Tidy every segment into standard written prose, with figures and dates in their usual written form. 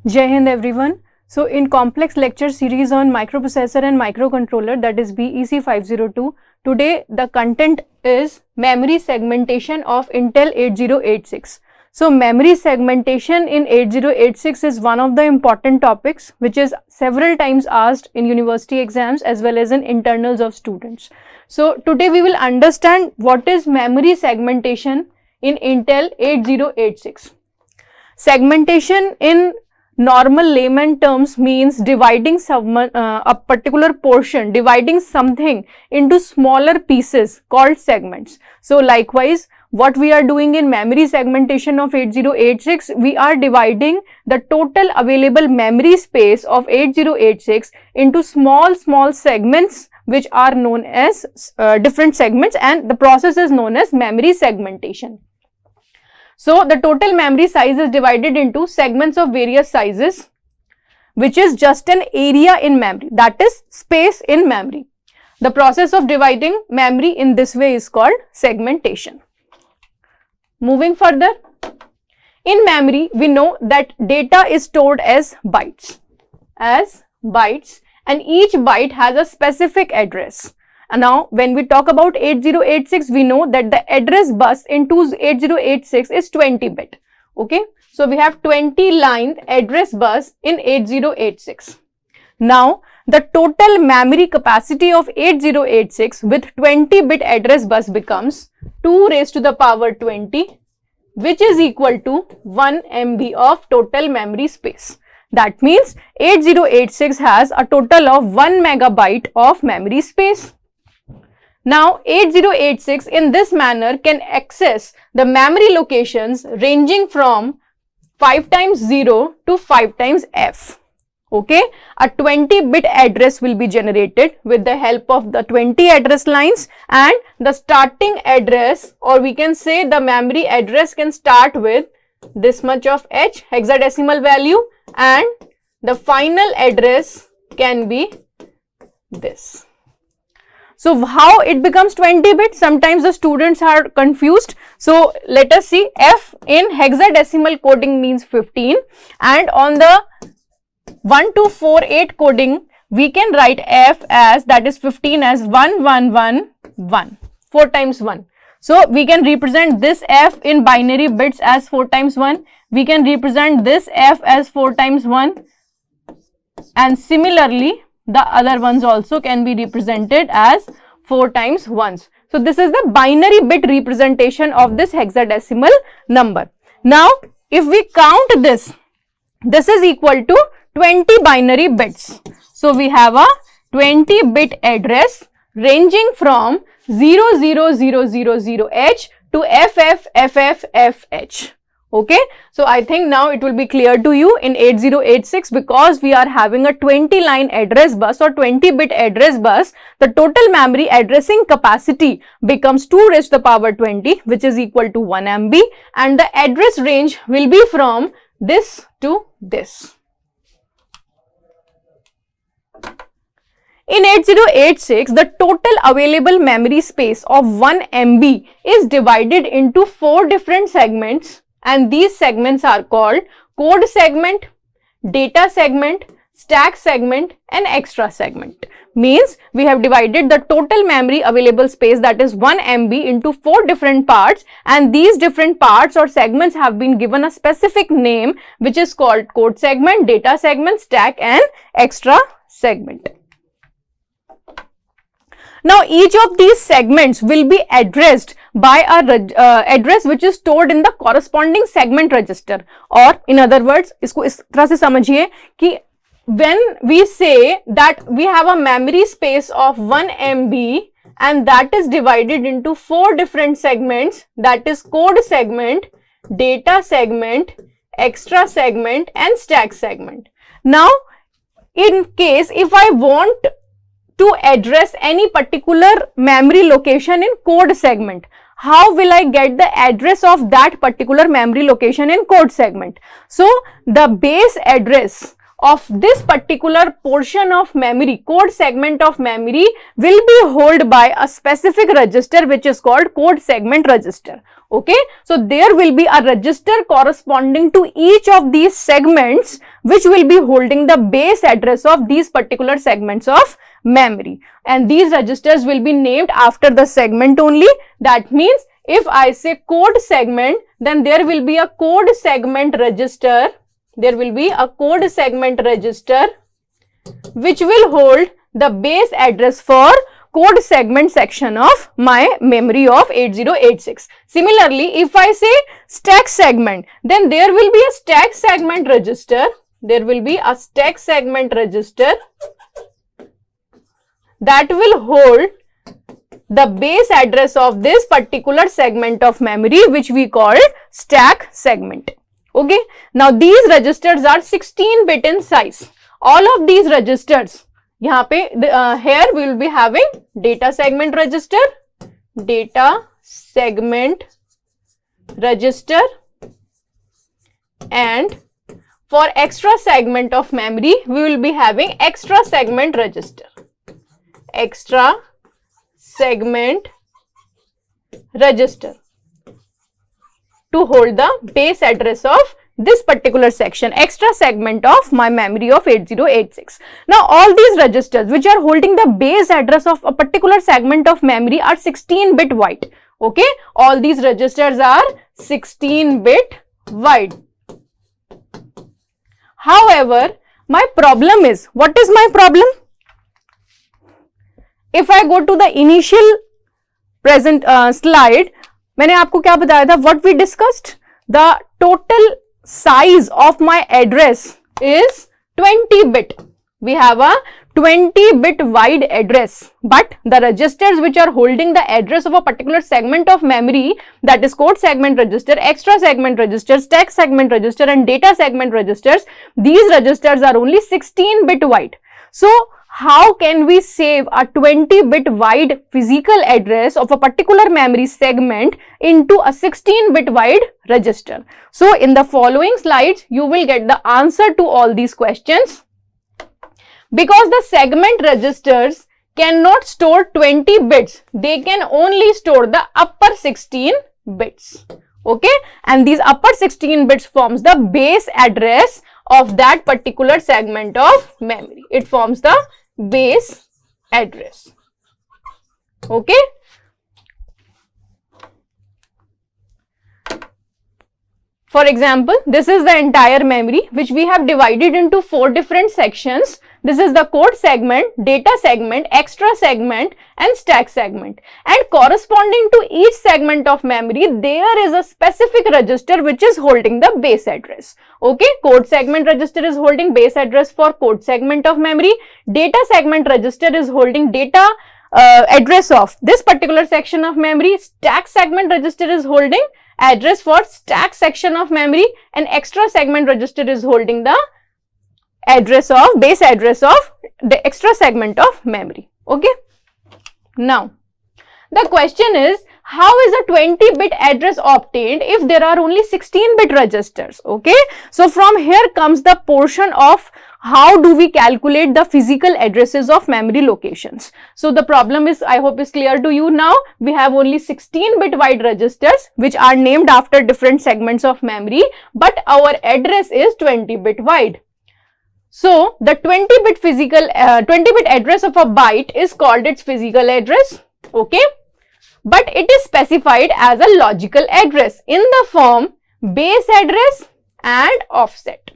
Jai Hind everyone. So in complex lecture series on microprocessor and microcontroller, that is BEC 502, today the content is memory segmentation of Intel 8086. So memory segmentation in 8086 is one of the important topics which is several times asked in university exams as well as in internals of students. So today we will understand what is memory segmentation in Intel 8086. Segmentation in normal layman terms means dividing a particular portion, dividing something into smaller pieces called segments. So likewise, what we are doing in memory segmentation of 8086, we are dividing the total available memory space of 8086 into small segments which are known as different segments, and the process is known as memory segmentation. So the total memory size is divided into segments of various sizes, which is just an area in memory, that is space in memory. The process of dividing memory in this way is called segmentation. Moving further, in memory we know that data is stored as bytes, and each byte has a specific address. And now when we talk about 8086, we know that the address bus in 8086 is 20 bit. Okay, so we have 20 line address bus in 8086. Now the total memory capacity of 8086 with 20 bit address bus becomes 2 raised to the power 20, which is equal to 1 MB of total memory space. That means 8086 has a total of 1 megabyte of memory space. Now 8086 in this manner can access the memory locations ranging from 5 times 0 to 5 times f. Okay, a 20-bit address will be generated with the help of the 20 address lines, and the starting address, or we can say the memory address, can start with this much of h hexadecimal value, and the final address can be this. So how it becomes 20 bit? Sometimes the students are confused. So let us see. F in hexadecimal coding means 15, and on the 1248 coding we can write F as, that is 15, as 1111, 4 times 1. So we can represent this F in binary bits as 4 times 1. We can represent this F as 4 times 1, and similarly the other ones also can be represented as 4 times 1s. So this is the binary bit representation of this hexadecimal number. Now if we count this, this is equal to 20 binary bits. So we have a 20 bit address ranging from 00000h to FFFFFH. Okay, so I think now it will be clear to you in 8086, because we are having a 20 line address bus or 20 bit address bus, the total memory addressing capacity becomes 2 raised to the power 20, which is equal to 1 MB, and the address range will be from this to this. In 8086, the total available memory space of 1 MB is divided into 4 different segments, and these segments are called code segment, data segment, stack segment, and extra segment. Means we have divided the total memory available space, that is 1 MB, into 4 different parts, and these different parts or segments have been given a specific name which is called code segment, data segment, stack, and extra segment. Now each of these segments will be addressed by a address which is stored in the corresponding segment register, or in other words, इसको इस तरह से समझिए कि when we say that we have a memory space of 1 MB and that is divided into 4 different segments, that is code segment, data segment, extra segment, and stack segment. Now in case if I want to address any particular memory location in code segment, how will I get the address of that particular memory location in code segment? So the base address of this particular portion of memory, code segment of memory, will be held by a specific register which is called code segment register. Okay, so there will be a register corresponding to each of these segments which will be holding the base address of these particular segments of memory, and these registers will be named after the segment only. That means if I say code segment, then there will be a code segment register. There will be a code segment register which will hold the base address for code segment section of my memory of 8086. Similarly, if I say stack segment, then there will be a stack segment register. There will be a stack segment register that will hold the base address of this particular segment of memory which we call stack segment. Okay, now these registers are 16-bit in size. All of these registers, here we will be having data segment register, and for extra segment of memory, we will be having extra segment register, to hold the base address of this particular section, extra segment of my memory of 8086. Now, all these registers which are holding the base address of a particular segment of memory are 16-bit wide. Okay, all these registers are 16-bit wide. However, my problem is, what is my problem? If I go to the initial present slide, मैंने आपको क्या बताया था? What we discussed? The total size of my address is 20-bit. We have a 20-bit wide address, but the registers which are holding the address of a particular segment of memory, that is code segment register, extra segment register, stack segment register and data segment registers, these registers are only 16-bit wide. So, how can we save a 20-bit wide physical address of a particular memory segment into a 16-bit wide register? So, in the following slides, you will get the answer to all these questions. Because the segment registers cannot store 20 bits, they can only store the upper 16 bits. Okay, and these upper 16 bits forms the base address of that particular segment of memory. It forms the base address. Okay. For example, this is the entire memory which we have divided into 4 different sections. This is the code segment, data segment, extra segment and stack segment. And corresponding to each segment of memory, there is a specific register which is holding the base address. Okay, code segment register is holding base address for code segment of memory. Data segment register is holding data address of this particular section of memory. Stack segment register is holding address for stack section of memory, and extra segment register is holding the address of base address of the extra segment of memory. Okay. Now, the question is, how is a 20-bit address obtained if there are only 16-bit registers? Okay. So, from here comes the portion of how do we calculate the physical addresses of memory locations. So, the problem is, I hope is clear to you now. We have only 16-bit wide registers which are named after different segments of memory, but our address is 20-bit wide. So, the 20-bit address of a byte is called its physical address. Okay. But it is specified as a logical address in the form base address and offset.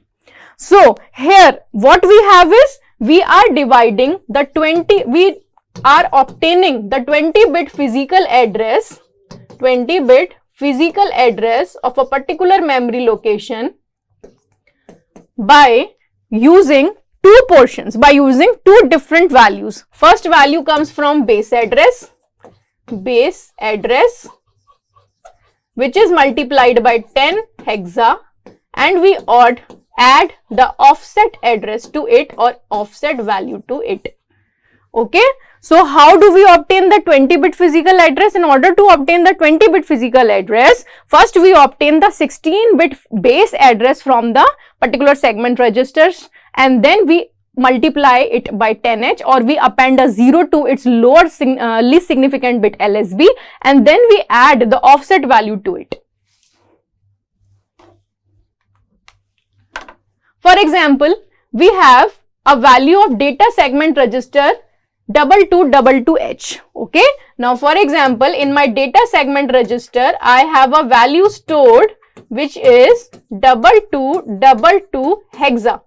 So, here what we have is, we are dividing the we are obtaining the 20-bit physical address, 20-bit physical address of a particular memory location by using two portions, by using two different values. First value comes from base address, which is multiplied by 10 hexa, and we add the offset address to it or offset value to it. Okay. So, how do we obtain the 20-bit physical address? In order to obtain the 20-bit physical address, first we obtain the 16-bit base address from the particular segment registers, and then we multiply it by 10H, or we append a 0 to its least significant bit LSB, and then we add the offset value to it. For example, we have a value of data segment register 2222H. Okay. Now, for example, in my data segment register, I have a value stored which is 2222 hexa.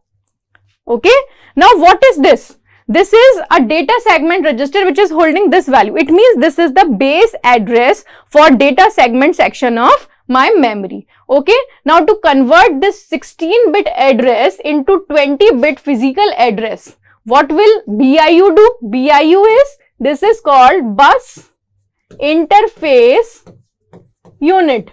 Okay. Now, what is this? This is a data segment register which is holding this value. It means this is the base address for data segment section of my memory. Okay. Now, to convert this 16-bit address into 20-bit physical address, what will BIU do? BIU is, this is called bus interface unit.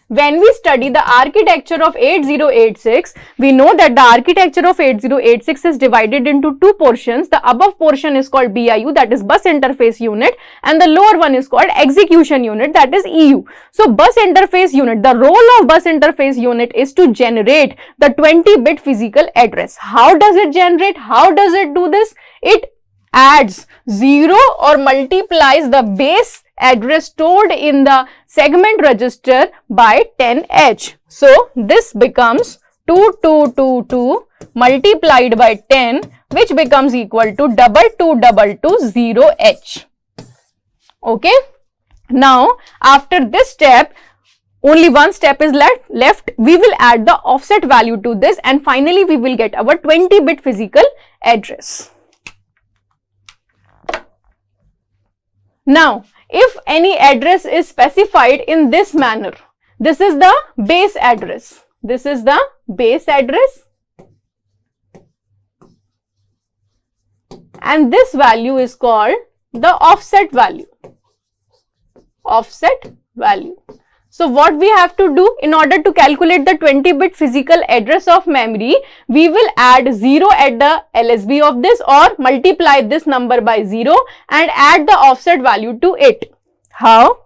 When we study the architecture of 8086, we know that the architecture of 8086 is divided into two portions. The above portion is called BIU, that is bus interface unit, and the lower one is called execution unit, that is EU. So, bus interface unit, the role of bus interface unit is to generate the 20-bit physical address. How does it generate? How does it do this? It adds 0 or multiplies the base address stored in the segment register by 10H. So, this becomes 2222 multiplied by 10, which becomes equal to 22220H. Okay. Now, after this step, only one step is left. We will add the offset value to this, and finally, we will get our 20-bit physical address. Now, if any address is specified in this manner, this is the base address. This is the base address, and this value is called the offset value. Offset value. So, what we have to do in order to calculate the 20-bit physical address of memory, we will add 0 at the LSB of this, or multiply this number by 0 and add the offset value to it. How?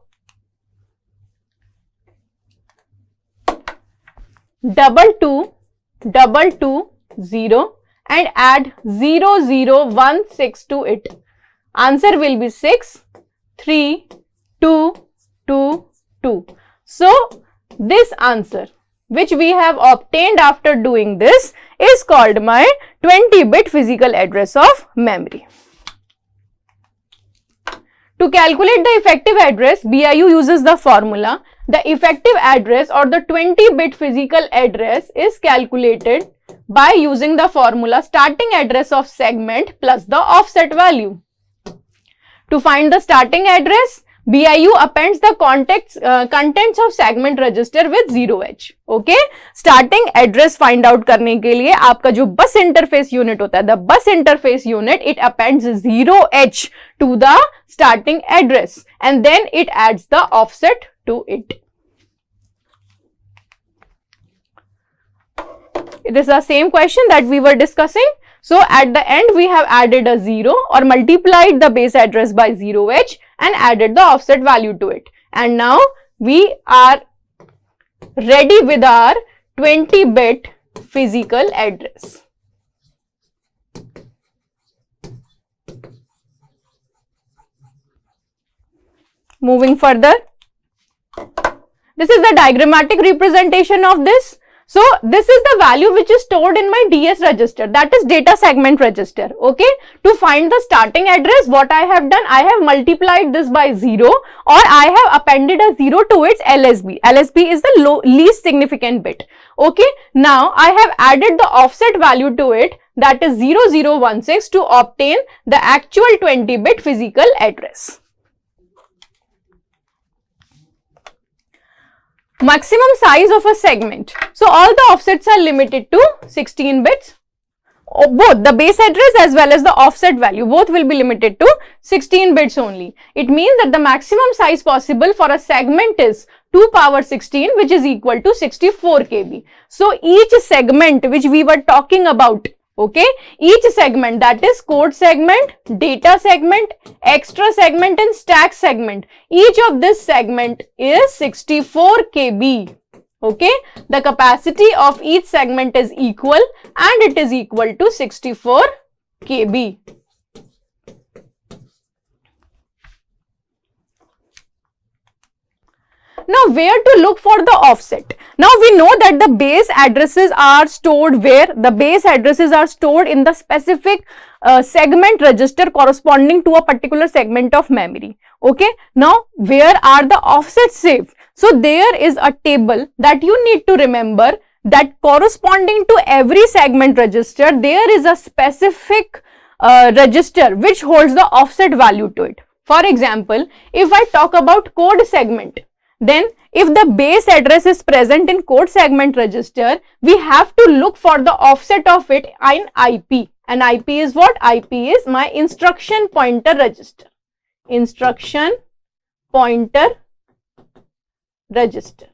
22220 and add 0016 to it. Answer will be 63222. So, this answer which we have obtained after doing this is called my 20-bit physical address of memory. To calculate the effective address, BIU uses the formula. The effective address or the 20-bit physical address is calculated by using the formula starting address of segment plus the offset value. To find the starting address, BIU appends the contents of segment register with 0H. Okay. Starting address find out करने के लिए आपका जो bus interface unit होता है, the bus interface unit, it appends 0H to the starting address and then it adds the offset to it. It is the same question that we were discussing. So, at the end we have added a 0 or multiplied the base address by 0H and added the offset value to it. And now we are ready with our 20-bit physical address. Moving further, this is the diagrammatic representation of this. So, this is the value which is stored in my DS register, that is data segment register. Okay. To find the starting address, what I have done, I have multiplied this by 0 or I have appended a 0 to its LSB. LSB is the least significant bit. Okay. Now, I have added the offset value to it, that is 0016, to obtain the actual 20-bit physical address. Maximum size of a segment. So, all the offsets are limited to 16 bits. Both the base address as well as the offset value, both will be limited to 16 bits only. It means that the maximum size possible for a segment is 2 power 16, which is equal to 64 KB. So, each segment which we were talking about, okay, each segment, that is code segment, data segment, extra segment and stack segment, each of this segment is 64 KB. Okay, the capacity of each segment is equal and it is equal to 64 KB. Now, where to look for the offset? Now, we know that the base addresses are stored where? The base addresses are stored in the specific segment register corresponding to a particular segment of memory. Okay. Now, where are the offsets saved? So, there is a table that you need to remember that corresponding to every segment register, there is a specific register which holds the offset value to it. For example, if I talk about code segment, then if the base address is present in code segment register, we have to look for the offset of it in IP. And IP is what? IP is my instruction pointer register. Instruction pointer register.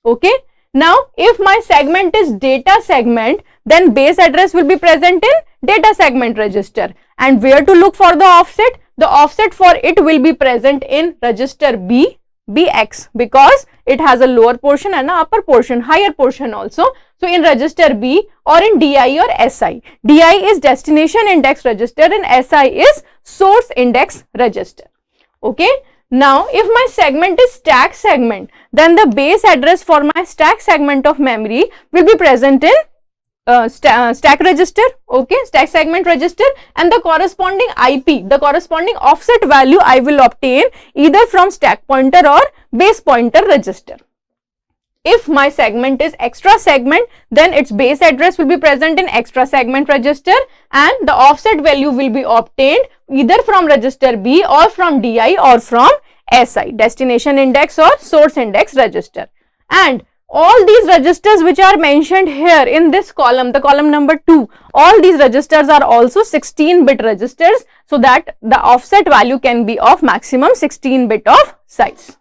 Okay. Now, if my segment is data segment, then base address will be present in data segment register. And where to look for the offset? The offset for it will be present in register B, BX, because it has a lower portion and a upper portion, higher portion also. So, in register B or in DI or SI. DI is destination index register and SI is source index register. Okay. Now, if my segment is stack segment, then the base address for my stack segment of memory will be present in stack register, okay, stack segment register, and the corresponding IP, the corresponding offset value I will obtain either from stack pointer or base pointer register. If my segment is extra segment, then its base address will be present in extra segment register and the offset value will be obtained either from register B or from DI or from SI, destination index or source index register. And all these registers which are mentioned here in this column, the column number 2, all these registers are also 16-bit registers, so that the offset value can be of maximum 16-bit of size.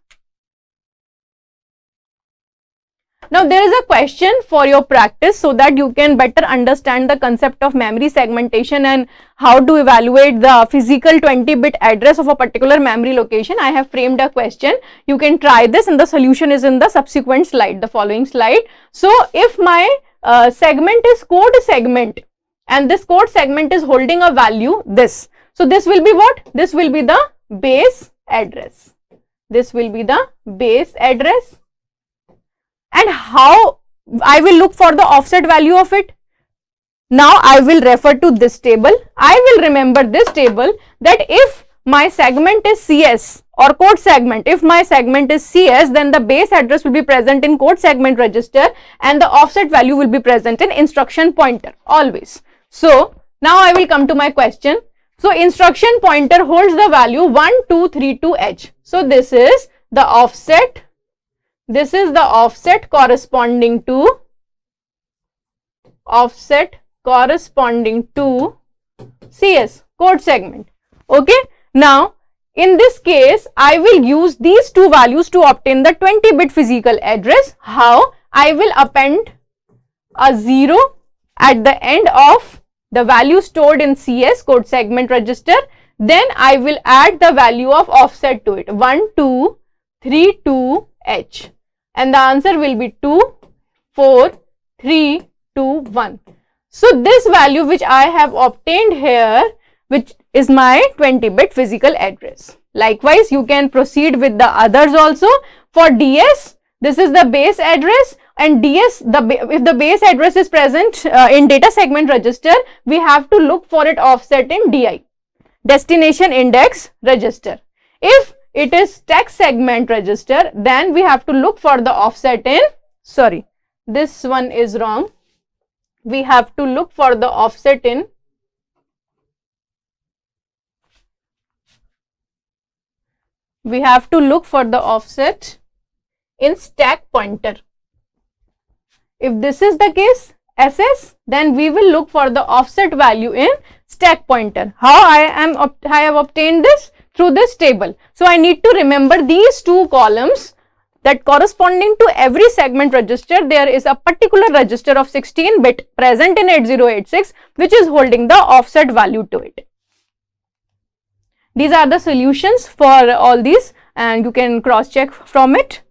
Now, there is a question for your practice so that you can better understand the concept of memory segmentation and how to evaluate the physical 20-bit address of a particular memory location. I have framed a question. You can try this and the solution is in the subsequent slide, the following slide. So, if my segment is code segment and this code segment is holding a value this. So, this will be what? This will be the base address. This will be the base address. And how I will look for the offset value of it? Now, I will refer to this table. I will remember this table that if my segment is CS or code segment, if my segment is CS, then the base address will be present in code segment register and the offset value will be present in instruction pointer always. So, now I will come to my question. So, instruction pointer holds the value 1232H. So, this is the offset. This is the offset corresponding to CS, code segment. Okay. Now, in this case, I will use these two values to obtain the 20-bit physical address. How? I will append a 0 at the end of the value stored in CS, code segment register. Then I will add the value of offset to it, 1232H. And the answer will be 2, 4, 3, 2, 1. So, this value which I have obtained here, which is my 20-bit physical address. Likewise, you can proceed with the others also. For DS, this is the base address, and DS, if the base address is present in data segment register, we have to look for it offset in DI, destination index register. If it is stack segment register, then we have to look for the offset in, sorry, this one is wrong. We have to look for the offset in stack pointer. If this is the case, SS, then we will look for the offset value in stack pointer. How I have obtained this? Through this table. So, I need to remember these two columns, that corresponding to every segment register, there is a particular register of 16-bit present in 8086, which is holding the offset value to it. These are the solutions for all these and you can cross check from it.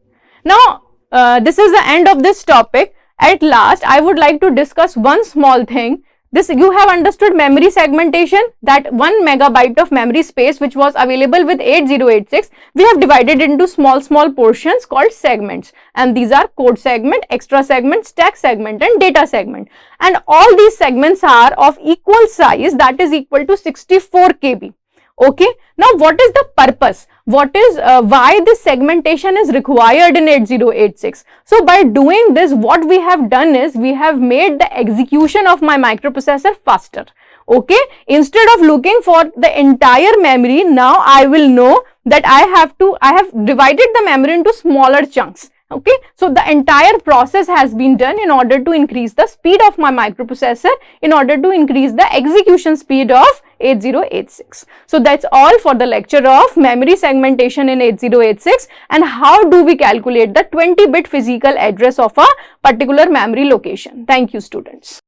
Now, this is the end of this topic. At last, I would like to discuss one small thing. This, you have understood memory segmentation, that 1 megabyte of memory space which was available with 8086, we have divided into small portions called segments, and these are code segment, extra segment, stack segment and data segment, and all these segments are of equal size, that is equal to 64 KB. Okay, now what is the purpose? What is why this segmentation is required in 8086? So by doing this, what we have done is we have made the execution of my microprocessor faster. Okay, instead of looking for the entire memory, now I will know that I have divided the memory into smaller chunks. Okay, so the entire process has been done in order to increase the speed of my microprocessor, in order to increase the execution speed of 8086. So that's all for the lecture of memory segmentation in 8086 and how do we calculate the 20-bit physical address of a particular memory location. Thank you, students.